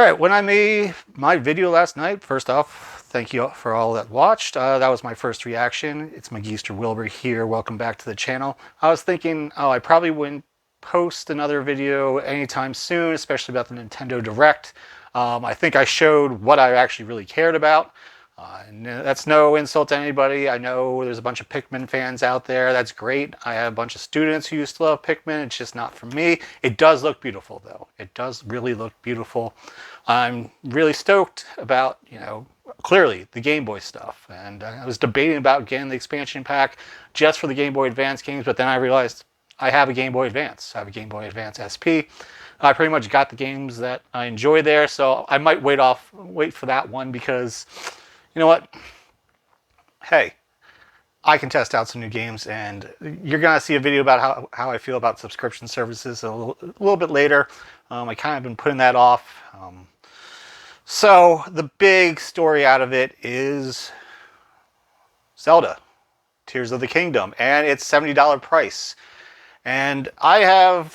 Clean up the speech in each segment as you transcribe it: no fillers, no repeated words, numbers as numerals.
Alright, when I made my video last night, first off, thank you for all that watched. That was my first reaction. It's Magister Wilbur here. Welcome back to the channel. I was thinking, I probably wouldn't post another video anytime soon, especially about the Nintendo Direct. I think I showed what I actually really cared about. And that's no insult to anybody. I know there's a bunch of Pikmin fans out there. That's great. I have a bunch of students who used to love Pikmin. It's just not for me. It does look beautiful, though. It does really look beautiful. I'm really stoked about, clearly the Game Boy stuff. And I was debating about getting the expansion pack just for the Game Boy Advance games, but then I realized I have a Game Boy Advance. I have a Game Boy Advance SP. I pretty much got the games that I enjoy there, so I might wait for that one because, you know what? Hey, I can test out some new games, and you're going to see a video about how I feel about subscription services a little bit later. I kind of been putting that off. So the big story out of it is Zelda, Tears of the Kingdom, and its $70 price. And I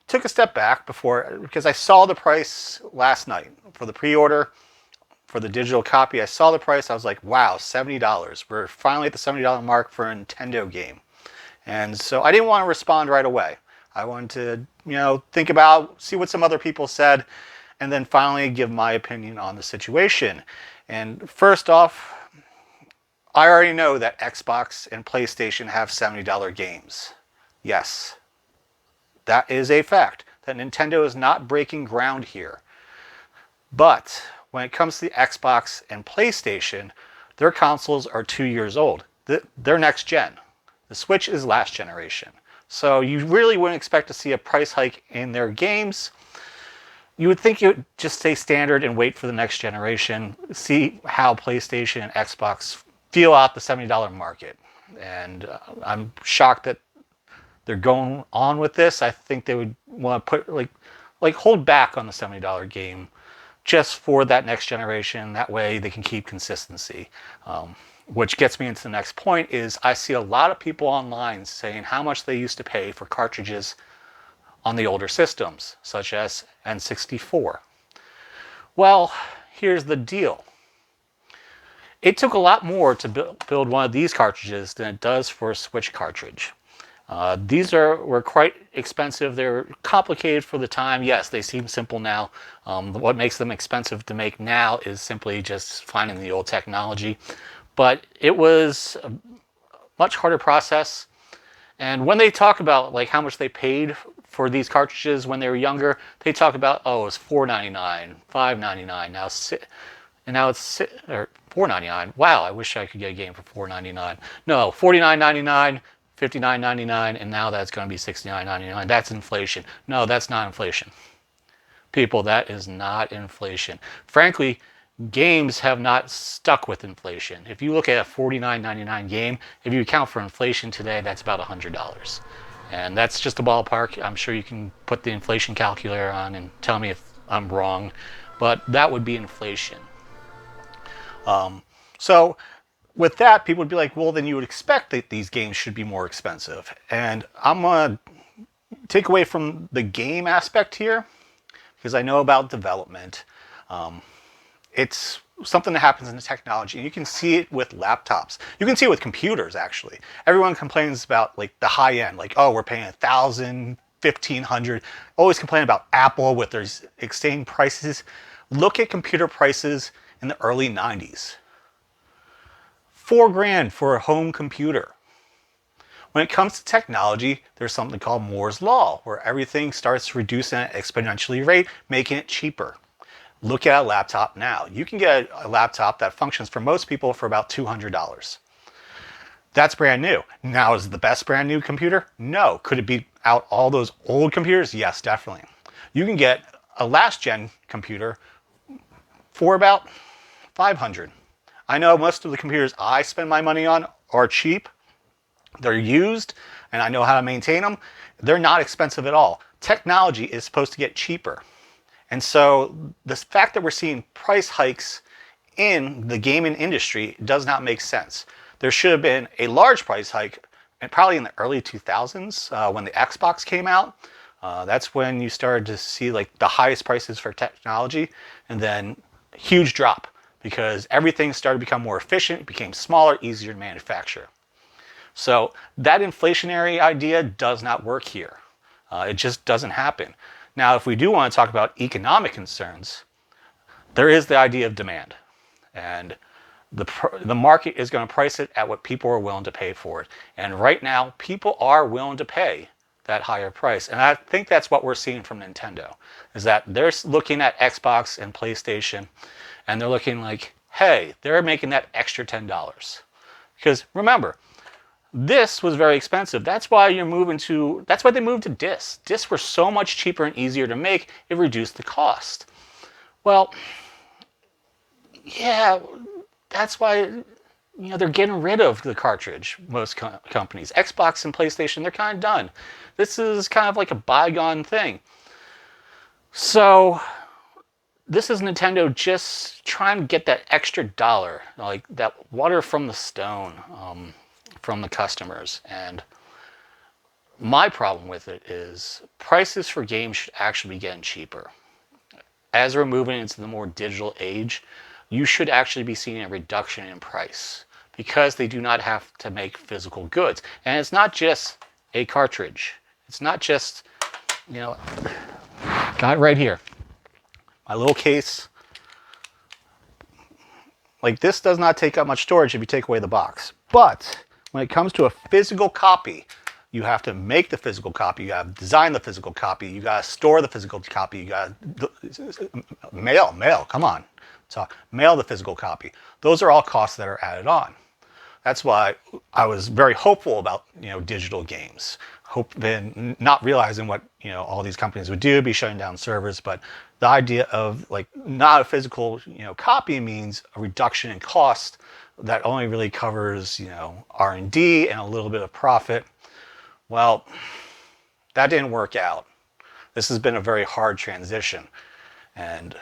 took a step back before, because I saw the price last night for the pre-order. For the digital copy, I saw the price. I was like, wow, $70. We're finally at the $70 mark for a Nintendo game. And so I didn't want to respond right away. I wanted to, think about, see what some other people said, and then finally give my opinion on the situation. And first off, I already know that Xbox and PlayStation have $70 games. Yes, that is a fact. That Nintendo is not breaking ground here. But when it comes to the Xbox and PlayStation, their consoles are 2 years old. They're next gen. The Switch is last generation. So you really wouldn't expect to see a price hike in their games. You would think it would just stay standard and wait for the next generation, see how PlayStation and Xbox feel out the $70 market. And I'm shocked that they're going on with this. I think they would want to put hold back on the $70 game just for that next generation. That way they can keep consistency. Which gets me into the next point is I see a lot of people online saying how much they used to pay for cartridges on the older systems, such as N64. Well, here's the deal. It took a lot more to build one of these cartridges than it does for a Switch cartridge. These were quite expensive. They're complicated for the time. Yes, they seem simple now. What makes them expensive to make now is simply just finding the old technology. But it was a much harder process. And when they talk about how much they paid for these cartridges when they were younger, they talk about, oh, it was $4.99, $5.99. Now it's or $4.99. Wow, I wish I could get a game for $4.99. No, $49.99. $59.99, and now that's going to be $69.99. That's inflation. No, that's not inflation. People, that is not inflation. Frankly, games have not stuck with inflation. If you look at a $49.99 game, if you account for inflation today, that's about $100. And that's just a ballpark. I'm sure you can put the inflation calculator on and tell me if I'm wrong, but that would be inflation. So with that, people would be like, well, then you would expect that these games should be more expensive. And I'm going to take away from the game aspect here because I know about development. It's something that happens in the technology. And you can see it with laptops. You can see it with computers, actually. Everyone complains about the high end, oh, we're paying $1,000, $1,500. Always complain about Apple with their insane prices. Look at computer prices in the early 90s. $4,000 for a home computer. When it comes to technology, there's something called Moore's Law, where everything starts to reduce at an exponentially rate, making it cheaper. Look at a laptop now. You can get a laptop that functions for most people for about $200. That's brand new. Now, is it the best brand new computer? No. Could it beat out all those old computers? Yes, definitely. You can get a last gen computer for about $500. I know most of the computers I spend my money on are cheap. They're used, and I know how to maintain them. They're not expensive at all. Technology is supposed to get cheaper. And so the fact that we're seeing price hikes in the gaming industry does not make sense. There should have been a large price hike, and probably in the early 2000s when the Xbox came out. That's when you started to see like the highest prices for technology, and then huge drop because everything started to become more efficient, became smaller, easier to manufacture. So that inflationary idea does not work here. It just doesn't happen. Now, if we do want to talk about economic concerns, there is the idea of demand. And the market is going to price it at what people are willing to pay for it. And right now, people are willing to pay that higher price. And I think that's what we're seeing from Nintendo, is that they're looking at Xbox and PlayStation, and they're looking like, hey, they're making that extra $10. Because remember, this was very expensive. That's why they moved to discs. Discs were so much cheaper and easier to make, it reduced the cost. Well, yeah, that's why they're getting rid of the cartridge. Most companies, Xbox and PlayStation, they're kind of done. This is kind of like a bygone thing. So this is Nintendo just trying to get that extra dollar, like that water from the stone, from the customers. And my problem with it is prices for games should actually be getting cheaper. As we're moving into the more digital age, you should actually be seeing a reduction in price because they do not have to make physical goods. And it's not just a cartridge. It's not just, got it right here. My little case. Like, this does not take up much storage if you take away the box. But when it comes to a physical copy, you have to make the physical copy. You have to design the physical copy. You got to store the physical copy. You got to mail. Come on. Mail the physical copy. Those are all costs that are added on. That's why I was very hopeful about digital games, not realizing what all these companies would do, be shutting down servers. But the idea of like not a physical copy means a reduction in cost that only really covers R&D and a little bit of profit. Well, that didn't work out. This has been a very hard transition, and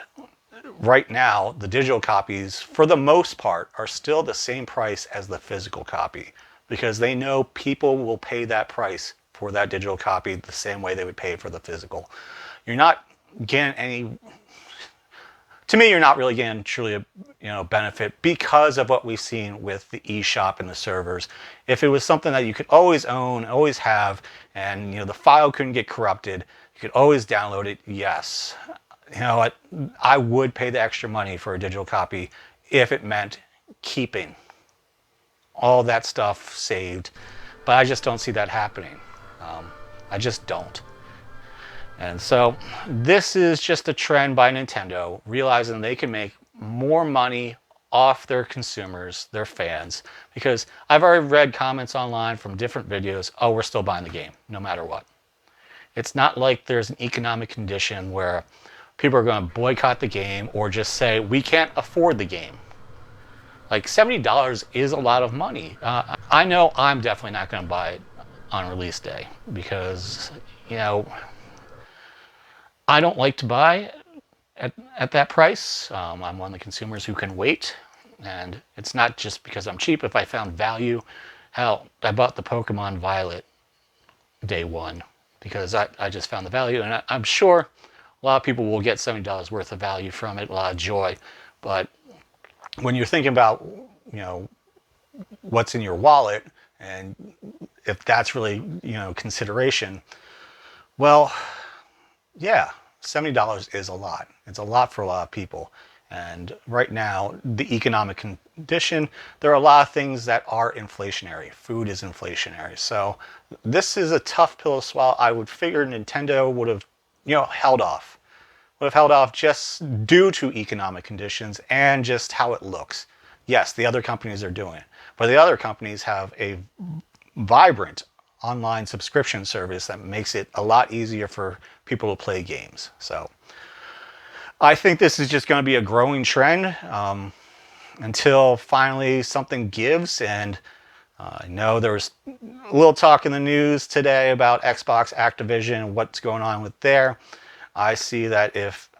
right now, the digital copies, for the most part, are still the same price as the physical copy because they know people will pay that price for that digital copy the same way they would pay for the physical. You're not getting any, to me, you're not really getting truly a benefit because of what we've seen with the eShop and the servers. If it was something that you could always own, always have, and the file couldn't get corrupted, you could always download it, yes. I would pay the extra money for a digital copy if it meant keeping all that stuff saved. But I just don't see that happening. I just don't. And so this is just a trend by Nintendo, realizing they can make more money off their consumers, their fans, because I've already read comments online from different videos, oh, we're still buying the game, no matter what. It's not like there's an economic condition where people are going to boycott the game or just say, we can't afford the game. Like, $70 is a lot of money. I know I'm definitely not going to buy it on release day because, I don't like to buy at that price. I'm one of the consumers who can wait. And it's not just because I'm cheap. If I found value, hell, I bought the Pokemon Violet day one because I just found the value. And I'm sure a lot of people will get $70 worth of value from it, a lot of joy. But when you're thinking about, what's in your wallet and if that's really, consideration, well, yeah, $70 is a lot. It's a lot for a lot of people. And right now, the economic condition, there are a lot of things that are inflationary. Food is inflationary. So this is a tough pill to swallow. I would figure Nintendo would have, held off. Would have held off just due to economic conditions and just how it looks. Yes, the other companies are doing it. But the other companies have a vibrant online subscription service that makes it a lot easier for people to play games. So I think this is just going to be a growing trend until finally something gives. And I know there was a little talk in the news today about Xbox Activision and what's going on with there. I see that if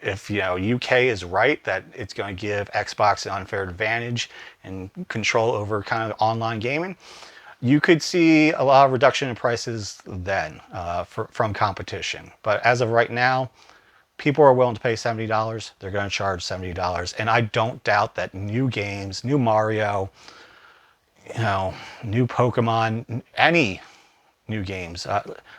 UK is right, that it's going to give Xbox an unfair advantage and control over kind of online gaming. You could see a lot of reduction in prices then from competition. But as of right now, people are willing to pay $70. They're going to charge $70. And I don't doubt that new games, new Mario, new Pokemon, any new games.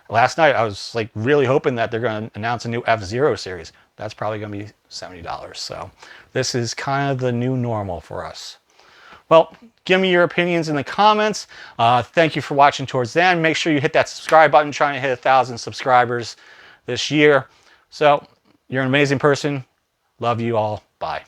Last night I was like really hoping that they're going to announce a new F-Zero series. That's probably going to be $70. So this is kind of the new normal for us. Well, give me your opinions in the comments. Thank you for watching towards the end. Make sure you hit that subscribe button, trying to hit 1,000 subscribers this year. So you're an amazing person. Love you all. Bye.